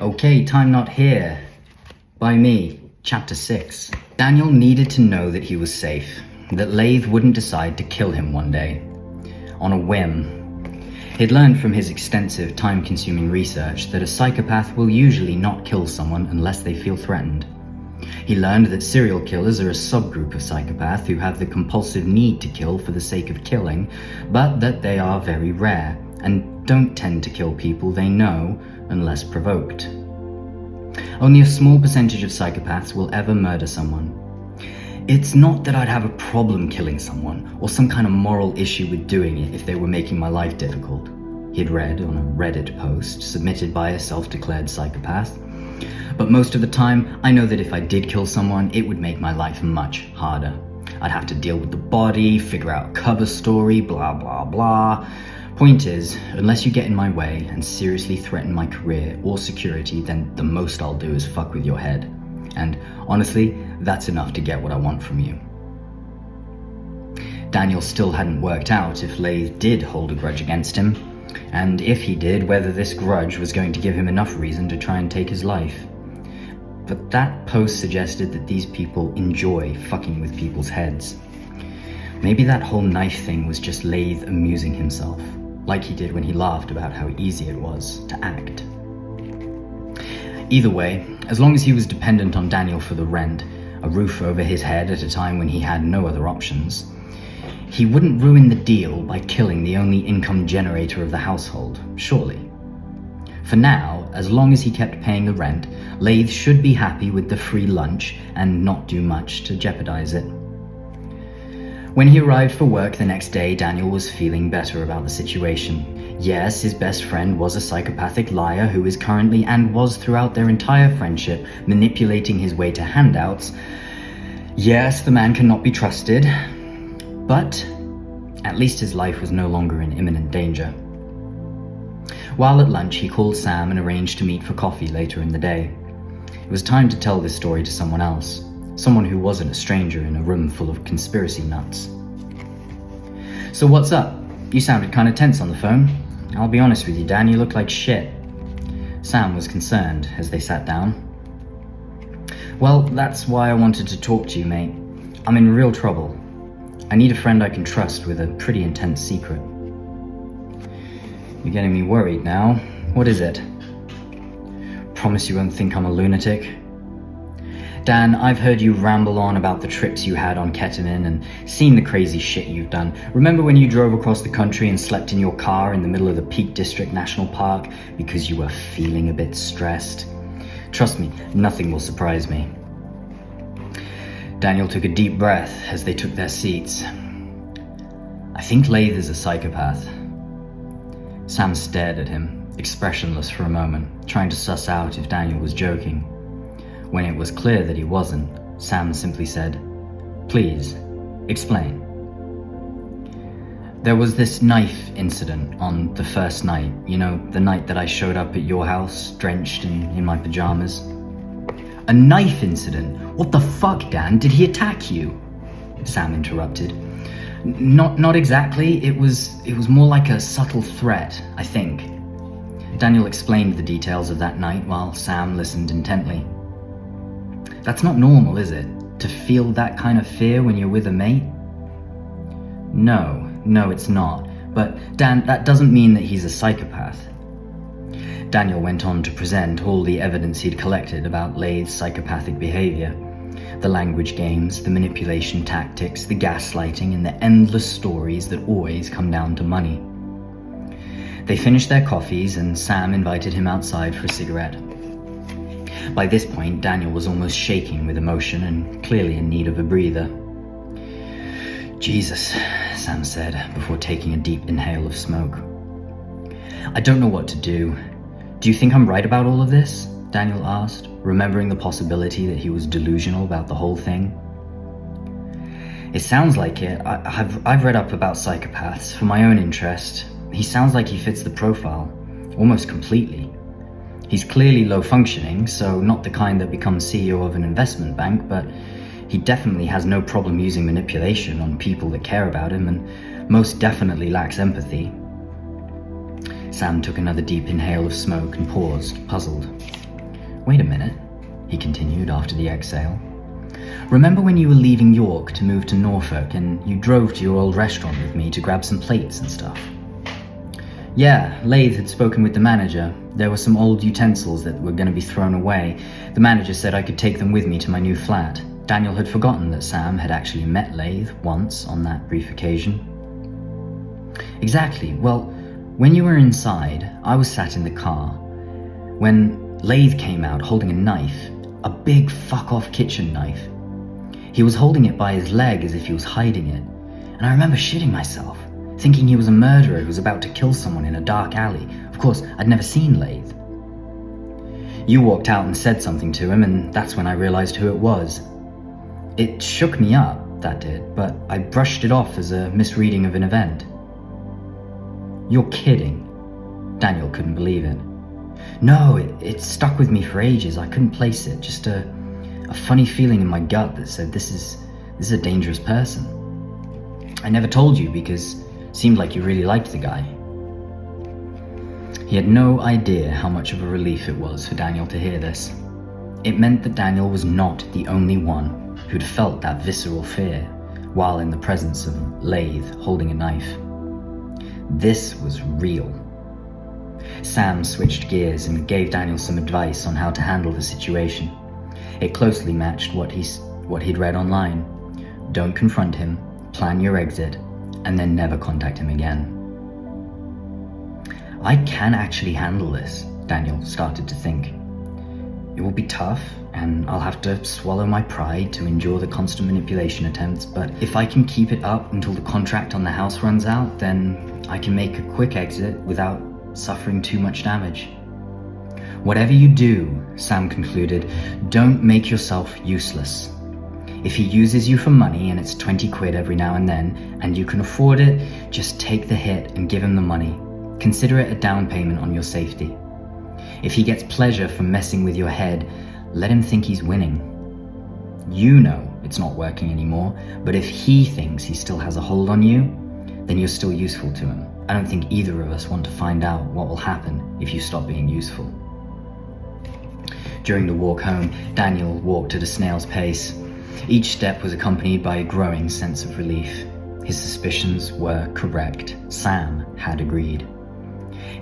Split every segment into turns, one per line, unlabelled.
Okay, Time Not Here. By me, Chapter 6. Daniel needed to know that he was safe, that Laythe wouldn't decide to kill him one day. On a whim. He'd learned from his extensive, time-consuming research that a psychopath will usually not kill someone unless they feel threatened. He learned that serial killers are a subgroup of psychopaths who have the compulsive need to kill for the sake of killing, but that they are very rare, and don't tend to kill people they know unless provoked. Only a small percentage of psychopaths will ever murder someone. It's not that I'd have a problem killing someone, or some kind of moral issue with doing it if they were making my life difficult, he'd read on a Reddit post submitted by a self-declared psychopath. But most of the time, I know that if I did kill someone, it would make my life much harder. I'd have to deal with the body, figure out a cover story, blah blah blah. Point is, unless you get in my way and seriously threaten my career or security, then the most I'll do is fuck with your head. And honestly, that's enough to get what I want from you. Daniel still hadn't worked out if Laythe did hold a grudge against him, and if he did, whether this grudge was going to give him enough reason to try and take his life. But that post suggested that these people enjoy fucking with people's heads. Maybe that whole knife thing was just Laythe amusing himself, like he did when he laughed about how easy it was to act. Either way, as long as he was dependent on Daniel for the rent, a roof over his head at a time when he had no other options, he wouldn't ruin the deal by killing the only income generator of the household, surely. For now, as long as he kept paying the rent, Laythe should be happy with the free lunch and not do much to jeopardize it. When he arrived for work the next day, Daniel was feeling better about the situation. Yes, his best friend was a psychopathic liar who is currently, and was throughout their entire friendship, manipulating his way to handouts. Yes, the man cannot be trusted, but at least his life was no longer in imminent danger. While at lunch, he called Sam and arranged to meet for coffee later in the day. It was time to tell this story to someone else. Someone who wasn't a stranger in a room full of conspiracy nuts. So what's up? You sounded kind of tense on the phone. I'll be honest with you, Dan, you look like shit. Sam was concerned as they sat down. Well, that's why I wanted to talk to you, mate. I'm in real trouble. I need a friend I can trust with a pretty intense secret. You're getting me worried now. What is it? Promise you won't think I'm a lunatic? Dan, I've heard you ramble on about the trips you had on ketamine and seen the crazy shit you've done. Remember when you drove across the country and slept in your car in the middle of the Peak District National Park because you were feeling a bit stressed? Trust me, nothing will surprise me. Daniel took a deep breath as they took their seats. I think Laythe is a psychopath. Sam stared at him, expressionless for a moment, trying to suss out if Daniel was joking. When it was clear that he wasn't, Sam simply said, "Please, explain." There was this knife incident on the first night, you know, the night that I showed up at your house, drenched in my pajamas. A knife incident? What the fuck, Dan? Did he attack you? Sam interrupted. Not exactly. It was more like a subtle threat, I think. Daniel explained the details of that night while Sam listened intently. That's not normal, is it? To feel that kind of fear when you're with a mate? No, it's not. But Dan, that doesn't mean that he's a psychopath. Daniel went on to present all the evidence he'd collected about Laythe's psychopathic behavior. The language games, the manipulation tactics, the gaslighting, and the endless stories that always come down to money. They finished their coffees and Sam invited him outside for a cigarette. By this point, Daniel was almost shaking with emotion and clearly in need of a breather. Jesus, Sam said, before taking a deep inhale of smoke. I don't know what to do. Do you think I'm right about all of this? Daniel asked, remembering the possibility that he was delusional about the whole thing. It sounds like it. I've read up about psychopaths for my own interest. He sounds like he fits the profile, almost completely. He's clearly low functioning, so not the kind that becomes CEO of an investment bank, but he definitely has no problem using manipulation on people that care about him and most definitely lacks empathy. Sam took another deep inhale of smoke and paused, puzzled. Wait a minute, he continued after the exhale. Remember when you were leaving York to move to Norfolk and you drove to your old restaurant with me to grab some plates and stuff? Yeah, Laythe had spoken with the manager. There were some old utensils that were going to be thrown away. The manager said I could take them with me to my new flat. Daniel had forgotten that Sam had actually met Laythe once on that brief occasion. Exactly. Well, when you were inside, I was sat in the car. When Laythe came out holding a knife, a big fuck-off kitchen knife. He was holding it by his leg as if he was hiding it. And I remember shitting myself, thinking he was a murderer who was about to kill someone in a dark alley. Of course, I'd never seen Laythe. You walked out and said something to him, and that's when I realized who it was. It shook me up, that did, but I brushed it off as a misreading of an event. You're kidding. Daniel couldn't believe it. No, it stuck with me for ages. I couldn't place it. Just a funny feeling in my gut that said this is a dangerous person. I never told you because it seemed like you really liked the guy. He had no idea how much of a relief it was for Daniel to hear this. It meant that Daniel was not the only one who'd felt that visceral fear while in the presence of Laythe holding a knife. This was real. Sam switched gears and gave Daniel some advice on how to handle the situation. It closely matched what he'd read online. Don't confront him, plan your exit, and then never contact him again. I can actually handle this, Daniel started to think. It will be tough, and I'll have to swallow my pride to endure the constant manipulation attempts, but if I can keep it up until the contract on the house runs out, then I can make a quick exit without suffering too much damage. Whatever you do, Sam concluded, don't make yourself useless. If he uses you for money and it's 20 quid every now and then, and you can afford it, just take the hit and give him the money. Consider it a down payment on your safety. If he gets pleasure from messing with your head, let him think he's winning. You know it's not working anymore, but if he thinks he still has a hold on you, then you're still useful to him. I don't think either of us want to find out what will happen if you stop being useful. During the walk home, Daniel walked at a snail's pace. Each step was accompanied by a growing sense of relief. His suspicions were correct. Sam had agreed.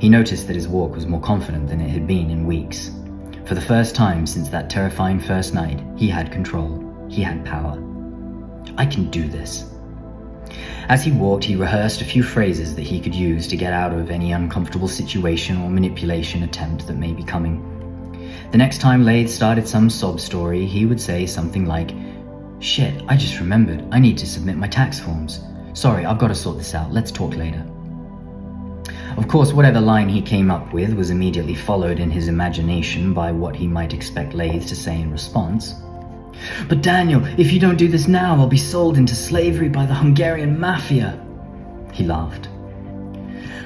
He noticed that his walk was more confident than it had been in weeks. For the first time since that terrifying first night, he had control. He had power. I can do this. As he walked, he rehearsed a few phrases that he could use to get out of any uncomfortable situation or manipulation attempt that may be coming. The next time Laythe started some sob story, he would say something like, "Shit, I just remembered. I need to submit my tax forms. Sorry, I've got to sort this out. Let's talk later." Of course, whatever line he came up with was immediately followed in his imagination by what he might expect Laythe to say in response. "But Daniel, if you don't do this now, I'll be sold into slavery by the Hungarian mafia." He laughed.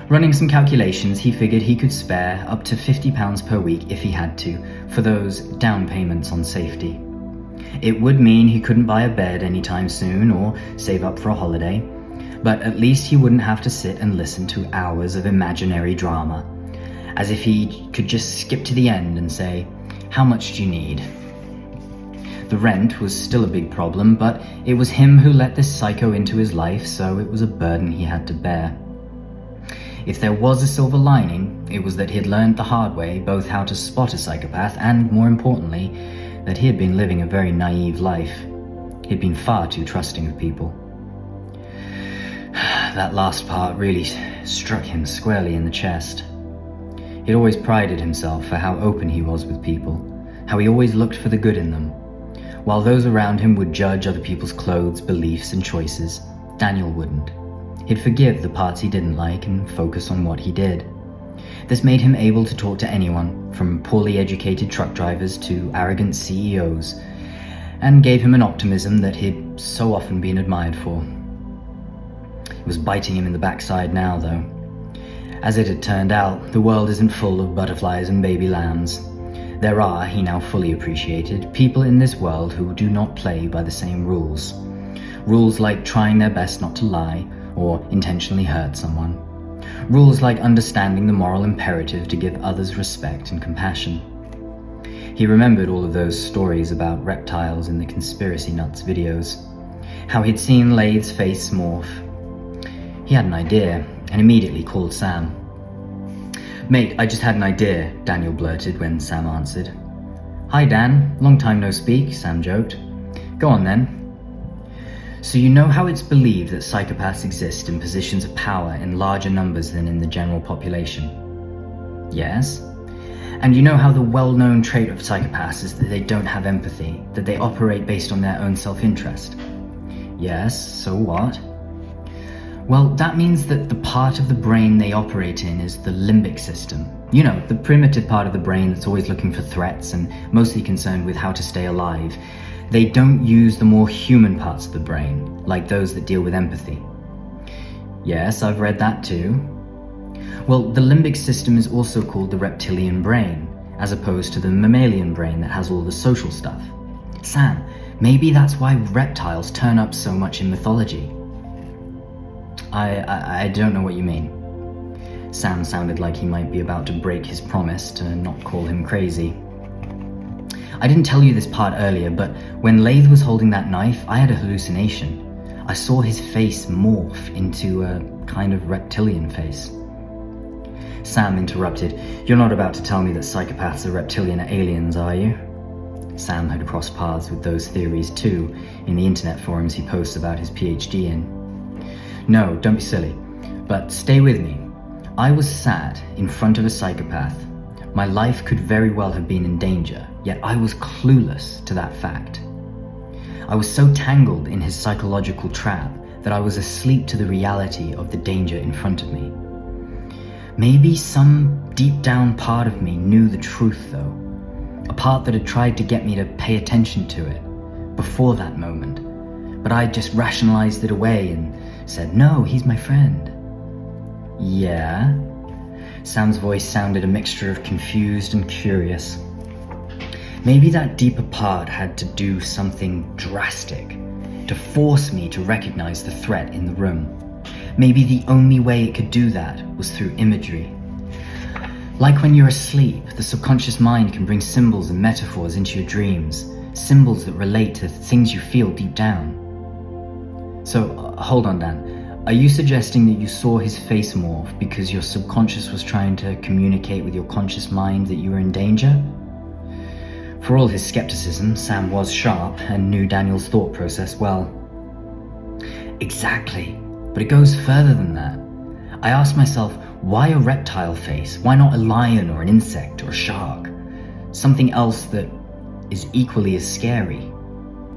Running some calculations, he figured he could spare up to £50 per week if he had to, for those down payments on safety. It would mean he couldn't buy a bed anytime soon or save up for a holiday, but at least he wouldn't have to sit and listen to hours of imaginary drama, as if he could just skip to the end and say, "How much do you need?" The rent was still a big problem, but it was him who let this psycho into his life, so it was a burden he had to bear. If there was a silver lining, it was that he had learned the hard way both how to spot a psychopath and, more importantly, that he had been living a very naive life. He'd been far too trusting of people. That last part really struck him squarely in the chest. He'd always prided himself for how open he was with people, how he always looked for the good in them. While those around him would judge other people's clothes, beliefs, and choices, Daniel wouldn't. He'd forgive the parts he didn't like and focus on what he did. This made him able to talk to anyone, from poorly educated truck drivers to arrogant CEOs, and gave him an optimism that he'd so often been admired for. It was biting him in the backside now, though. As it had turned out, the world isn't full of butterflies and baby lambs. There are, he now fully appreciated, people in this world who do not play by the same rules. Rules like trying their best not to lie, or intentionally hurt someone. Rules like understanding the moral imperative to give others respect and compassion. He remembered all of those stories about reptiles in the Conspiracy Nuts videos, how he'd seen Laythe's face morph. He had an idea, and immediately called Sam. "Mate, I just had an idea," Daniel blurted when Sam answered. "Hi Dan, long time no speak," Sam joked. "Go on then." "So you know how it's believed that psychopaths exist in positions of power in larger numbers than in the general population?" "Yes." "And you know how the well-known trait of psychopaths is that they don't have empathy, that they operate based on their own self-interest?" "Yes, so what?" "Well, that means that the part of the brain they operate in is the limbic system. You know, the primitive part of the brain that's always looking for threats and mostly concerned with how to stay alive. They don't use the more human parts of the brain, like those that deal with empathy." "Yes, I've read that too." "Well, the limbic system is also called the reptilian brain, as opposed to the mammalian brain that has all the social stuff. Sam, maybe that's why reptiles turn up so much in mythology." I don't know what you mean." Sam sounded like he might be about to break his promise to not call him crazy. "I didn't tell you this part earlier, but when Laythe was holding that knife, I had a hallucination. I saw his face morph into a kind of reptilian face." Sam interrupted. "You're not about to tell me that psychopaths are reptilian aliens, are you?" Sam had crossed paths with those theories too, in the internet forums he posts about his PhD in. "No, don't be silly. But stay with me. I was sat in front of a psychopath. My life could very well have been in danger, yet I was clueless to that fact. I was so tangled in his psychological trap that I was asleep to the reality of the danger in front of me. Maybe some deep down part of me knew the truth though, a part that had tried to get me to pay attention to it before that moment, but I just rationalized it away and said, 'No, he's my friend.'" "Yeah?" Sam's voice sounded a mixture of confused and curious. "Maybe that deeper part had to do something drastic to force me to recognize the threat in the room. Maybe the only way it could do that was through imagery. Like when you're asleep, the subconscious mind can bring symbols and metaphors into your dreams, symbols that relate to things you feel deep down." "So, hold on, Dan. Are you suggesting that you saw his face morph because your subconscious was trying to communicate with your conscious mind that you were in danger?" For all his skepticism, Sam was sharp and knew Daniel's thought process well. "Exactly, but it goes further than that. I asked myself, why a reptile face? Why not a lion or an insect or a shark? Something else that is equally as scary.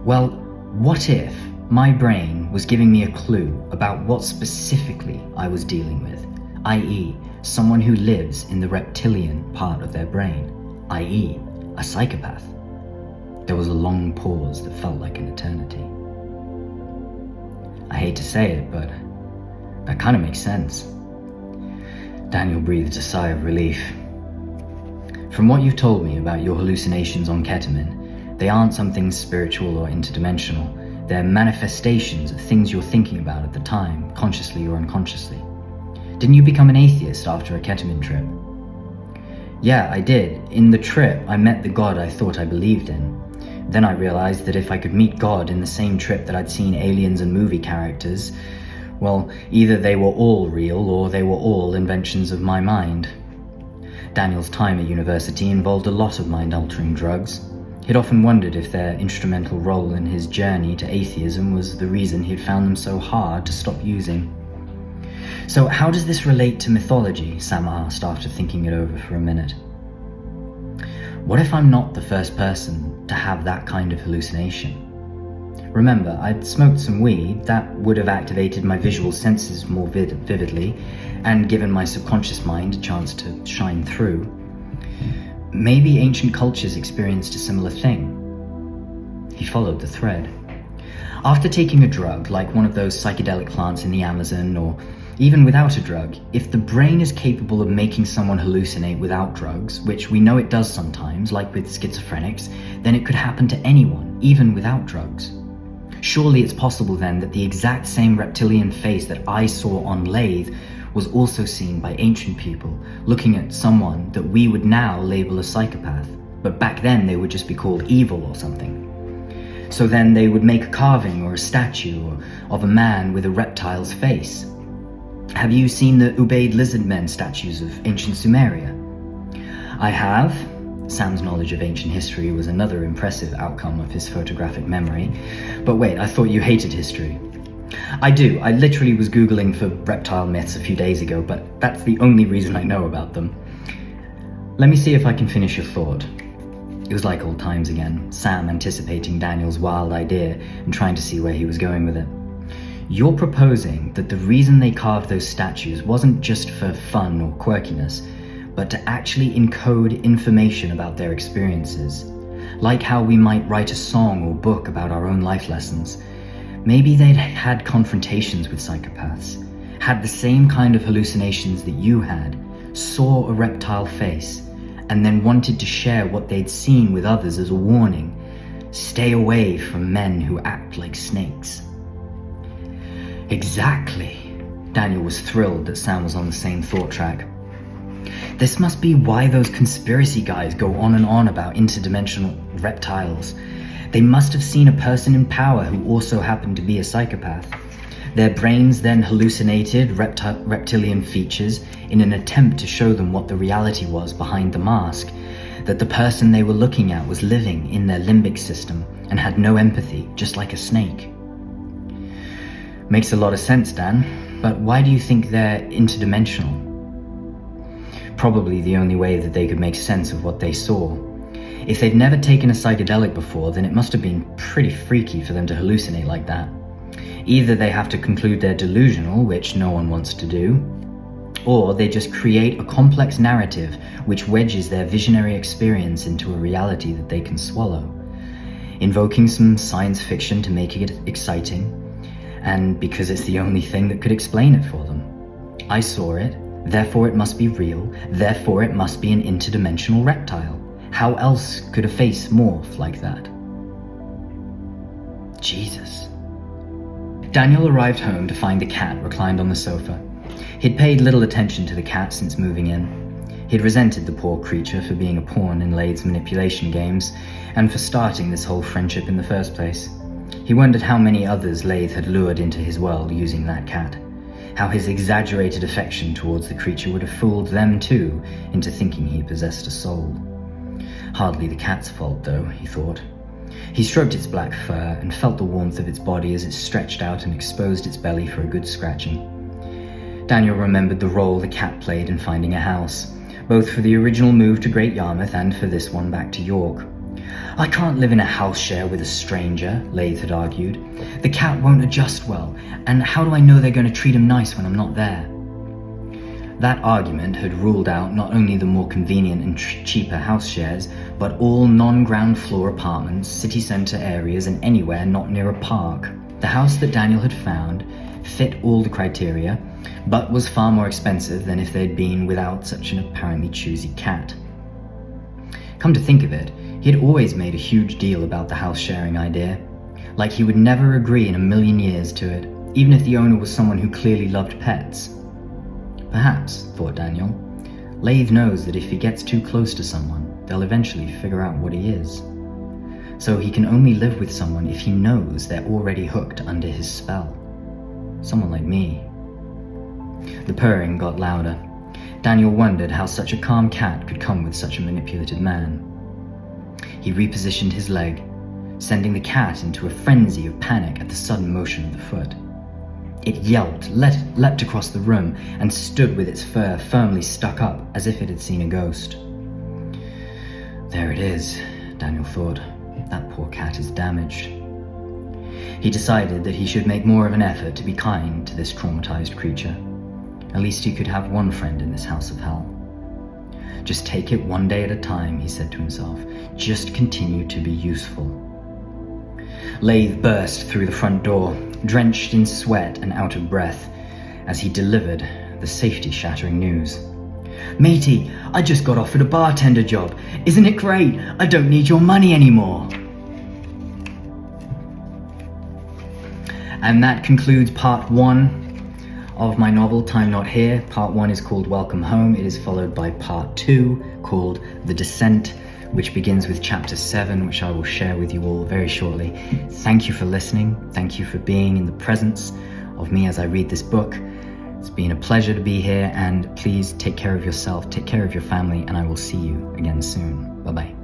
Well, what if my brain was giving me a clue about what specifically I was dealing with, i.e., someone who lives in the reptilian part of their brain, i.e., a psychopath?" There was a long pause that felt like an eternity. "I hate to say it, but that kind of makes sense." Daniel breathed a sigh of relief. "From what you've told me about your hallucinations on ketamine, they aren't something spiritual or interdimensional. They're manifestations of things you're thinking about at the time, consciously or unconsciously. Didn't you become an atheist after a ketamine trip?" "Yeah, I did. In the trip, I met the God I thought I believed in. Then I realized that if I could meet God in the same trip that I'd seen aliens and movie characters, well, either they were all real or they were all inventions of my mind." Daniel's time at university involved a lot of mind-altering drugs. He'd often wondered if their instrumental role in his journey to atheism was the reason he'd found them so hard to stop using. "So how does this relate to mythology?" Sam asked after thinking it over for a minute. "What if I'm not the first person to have that kind of hallucination? Remember, I'd smoked some weed that would have activated my visual senses more vividly and given my subconscious mind a chance to shine through. Maybe ancient cultures experienced a similar thing." He followed the thread. "After taking a drug, like one of those psychedelic plants in the Amazon, or even without a drug, if the brain is capable of making someone hallucinate without drugs, which we know it does sometimes, like with schizophrenics, then it could happen to anyone, even without drugs. Surely it's possible then that the exact same reptilian face that I saw on Laythe was also seen by ancient people looking at someone that we would now label a psychopath. but back then they would just be called evil or something. So then they would make a carving or a statue of a man with a reptile's face. Have you seen the Ubaid lizard men statues of ancient Sumeria? I have. Sam's knowledge of ancient history was another impressive outcome of his photographic memory. But wait, I thought you hated history. I do. I literally was Googling for reptile myths a few days ago, but that's the only reason I know about them. Let me see if I can finish your thought. It was like old times again, Sam anticipating Daniel's wild idea and trying to see where he was going with it. You're proposing that the reason they carved those statues wasn't just for fun or quirkiness, but to actually encode information about their experiences. Like how we might write a song or book about our own life lessons. Maybe they'd had confrontations with psychopaths, had the same kind of hallucinations that you had, saw a reptile face, and then wanted to share what they'd seen with others as a warning. Stay away from men who act like snakes. Exactly. Daniel was thrilled that Sam was on the same thought track. This must be why those conspiracy guys go on and on about interdimensional reptiles. They must have seen a person in power who also happened to be a psychopath. Their brains then hallucinated reptilian features in an attempt to show them what the reality was behind the mask, that the person they were looking at was living in their limbic system and had no empathy, just like a snake. Makes a lot of sense, Dan, but why do you think they're interdimensional? Probably the only way that they could make sense of what they saw. If they'd never taken a psychedelic before, then it must have been pretty freaky for them to hallucinate like that. Either they have to conclude they're delusional, which no one wants to do, or they just create a complex narrative which wedges their visionary experience into a reality that they can swallow, invoking some science fiction to make it exciting, and because it's the only thing that could explain it for them. I saw it, therefore it must be real, therefore it must be an interdimensional reptile. How else could a face morph like that? Jesus. Daniel arrived home to find the cat reclined on the sofa. He'd paid little attention to the cat since moving in. He'd resented the poor creature for being a pawn in Laythe's manipulation games, and for starting this whole friendship in the first place. He wondered how many others Laythe had lured into his world using that cat. How his exaggerated affection towards the creature would have fooled them too into thinking he possessed a soul. Hardly the cat's fault though, he thought. He stroked its black fur and felt the warmth of its body as it stretched out and exposed its belly for a good scratching. Daniel remembered the role the cat played in finding a house, both for the original move to Great Yarmouth and for this one back to York. I can't live in a house share with a stranger, Laythe had argued. The cat won't adjust well, and how do I know they're going to treat him nice when I'm not there? That argument had ruled out not only the more convenient and cheaper house shares, but all non-ground floor apartments, city centre areas, and anywhere not near a park. The house that Daniel had found fit all the criteria, but was far more expensive than if they'd been without such an apparently choosy cat. Come to think of it, he had always made a huge deal about the house sharing idea, like he would never agree in a million years to it, even if the owner was someone who clearly loved pets. Perhaps, thought Daniel, Laythe knows that if he gets too close to someone, they'll eventually figure out what he is. So he can only live with someone if he knows they're already hooked under his spell. Someone like me. The purring got louder. Daniel wondered how such a calm cat could come with such a manipulative man. He repositioned his leg, sending the cat into a frenzy of panic at the sudden motion of the foot. It yelped, leapt across the room, and stood with its fur firmly stuck up as if it had seen a ghost. There it is, Daniel thought. That poor cat is damaged. He decided that he should make more of an effort to be kind to this traumatized creature. At least he could have one friend in this house of hell. Just take it one day at a time, he said to himself. Just continue to be useful. Laythe burst through the front door, drenched in sweat and out of breath, as he delivered the safety-shattering news. Matey, I just got offered a bartender job. Isn't it great? I don't need your money anymore. And that concludes part 1 of my novel, Time Not Here. Part 1 is called Welcome Home. It is followed by part 2 called The Descent, which begins with chapter 7, which I will share with you all very shortly. Thank you for listening. Thank you for being in the presence of me as I read this book. It's been a pleasure to be here, and please take care of yourself, take care of your family, and I will see you again soon. Bye-bye.